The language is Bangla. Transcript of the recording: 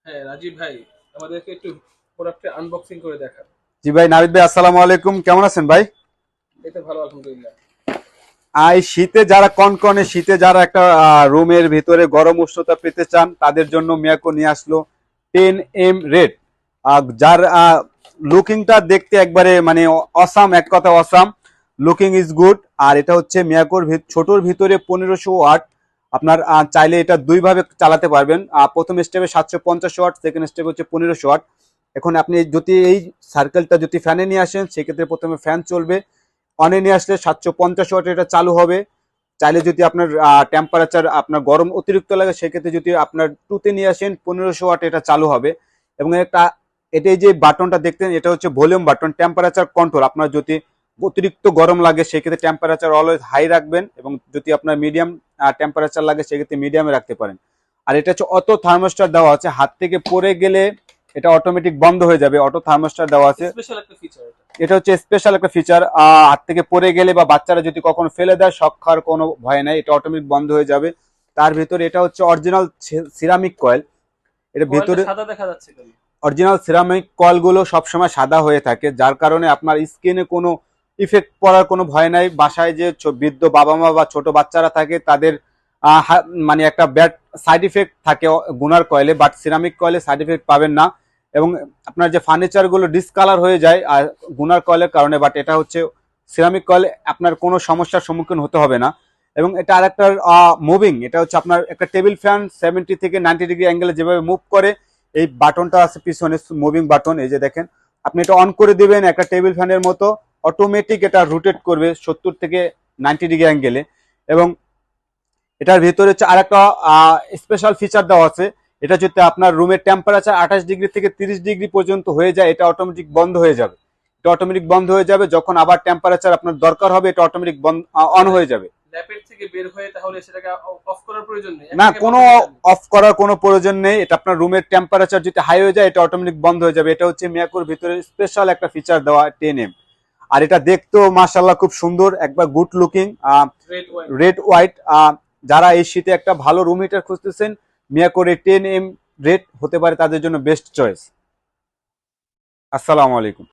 হ্যাঁ রাজীব ভাই, আমাদেরকে একটু প্রোডাক্টের আনবক্সিং করে দেখান। জি ভাই, নাবিদ ভাই, আসসালামু আলাইকুম। কেমন আছেন ভাই? এই তো ভালো, আলহামদুলিল্লাহ। এই শীতে যারা কনকনে শীতে যারা একটা রুমের ভিতরে গরম উষ্ণতা পেতে চান তাদের জন্য মিয়াকো নিয়ে আসলো 10M রেড, যার লুকিংটা দেখতে একবারে মানে অসাম, এক কথা অসাম। Looking is good. আর এটা হচ্ছে মিয়াকোর ছোটর ভিতরে 1500 ওয়াট। আপনার চাইলে এটা দুইভাবে চালাতে পারবেন। প্রথম স্টেপে 750 ওয়াট, সেকেন্ড স্টেপে হচ্ছে 1500 ওয়াট। এখন আপনি যদি এই সার্কেলটা যদি ফ্যানে নিয়ে আসেন সেক্ষেত্রে প্রথমে ফ্যান চলবে। অনে নিয়ে আসলে 750 ওয়াট এটা চালু হবে। চাইলে যদি আপনার টেম্পারেচার আপনার গরম অতিরিক্ত লাগে সেক্ষেত্রে যদি আপনার টুতে নিয়ে আসেন 1500 ওয়াট এটা চালু হবে। এবং এটা এই যে বাটনটা দেখতেন এটা হচ্ছে ভলিউম বাটন, টেম্পারেচার কন্ট্রোল। আপনার যদি অতিরিক্ত গরম লাগে সেক্ষেত্রে টেম্পারেচার অলওয়েজ হাই রাখবেন, এবং যদি আপনার মিডিয়াম টেম্পারেচার লাগে সেক্ষেত্রে মিডিয়ামে রাখতে পারেন। আর এটা হচ্ছে অটো থার্মোস্টার দেওয়া আছে, হাত থেকে পড়ে গেলে এটা অটোমেটিক বন্ধ হয়ে যাবে, অটো থার্মোস্টার দেওয়া আছে। স্পেশাল একটা ফিচার এটা। এটা হচ্ছে স্পেশাল একটা ফিচার। হাত থেকে পড়ে গেলে বা বাচ্চারা যদি কখনো ফেলে দেয় শক খাওয়ার কোনো ভয় নাই, এটা অটোমেটিক বন্ধ হয়ে যাবে। তার ভিতরে এটা হচ্ছে অরিজিনাল সিরামিক কয়েল। এটা কয়েলটা ভিতরে সাদা দেখা যাচ্ছে কেন? অরিজিনাল সিরামিক কয়েলগুলো সবসময় সাদা হয়ে থাকে, যার কারণে আপনার স্কিনে কোনো ইফেক্ট পড়ার কোনো ভয় নাই। বাসায় যে বৃদ্ধ বাবা মা বা ছোট বাচ্চারা থাকে তাদের মানে একটা ব্যাড সাইড ইফেক্ট থাকে গুনার কয়েলে, বাট সিরামিক কয়েলে সাইড ইফেক্ট পাবেন না। এবং আপনার যে ফার্নিচারগুলো ডিসকালার হয়ে যায় আর গুনার কয়েলের কারণে, বাট এটা হচ্ছে সিরামিক কয়েলে আপনার কোনো সমস্যার সম্মুখীন হতে হবে না। এবং এটা আরেকটা মুভিং, এটা হচ্ছে আপনার একটা টেবিল ফ্যান 70 থেকে 90 ডিগ্রি অ্যাঙ্গেলে যেভাবে মুভ করে, এই বাটনটা আছে পিছনে মুভিং বাটন, এই যে দেখেন। আপনি এটা অন করে দিবেন একটা টেবিল ফ্যানের মতো, অটোমেটিক এটা রোটেট করবে 70 থেকে 90 ডিগ্রি অ্যাঙ্গেলে। এবং এটার ভিতরে হচ্ছে আরেকটা স্পেশাল ফিচার দেওয়া আছে। এটা যদি আপনার রুমের টেম্পারেচার 28 ডিগ্রি থেকে 30 ডিগ্রি পর্যন্ত হয়ে যায় এটা অটোমেটিক বন্ধ হয়ে যাবে। এটা অটোমেটিক বন্ধ হয়ে যাবে, যখন আবার টেম্পারেচার আপনার দরকার হবে এটা অটোমেটিক অন হয়ে যাবে। ল্যাপের থেকে বের হয়ে তাহলে সেটাকে অফ করার প্রয়োজন নেই, না, একটাকে বন্ধ কোনো করে দেন। অফ করার কোনো প্রয়োজন নেই। এটা আপনার রুমের টেম্পারেচার যদি হাই হয়ে যায় এটা অটোমেটিক বন্ধ হয়ে যাবে। এটা হচ্ছে মিয়াকোর ভিতরে স্পেশাল একটা ফিচার দেওয়া 10M। আর এটা দেখতেও মাশাআল্লাহ খুব সুন্দর, একবার good looking, red wine. Red white. যারা এই শীতে একটা ভালো রুম হিটার খুঁজতেছেন মিয়াকোর 10M রেড হতে পারে তাদের জন্য বেস্ট চয়েস। আসসালামু আলাইকুম।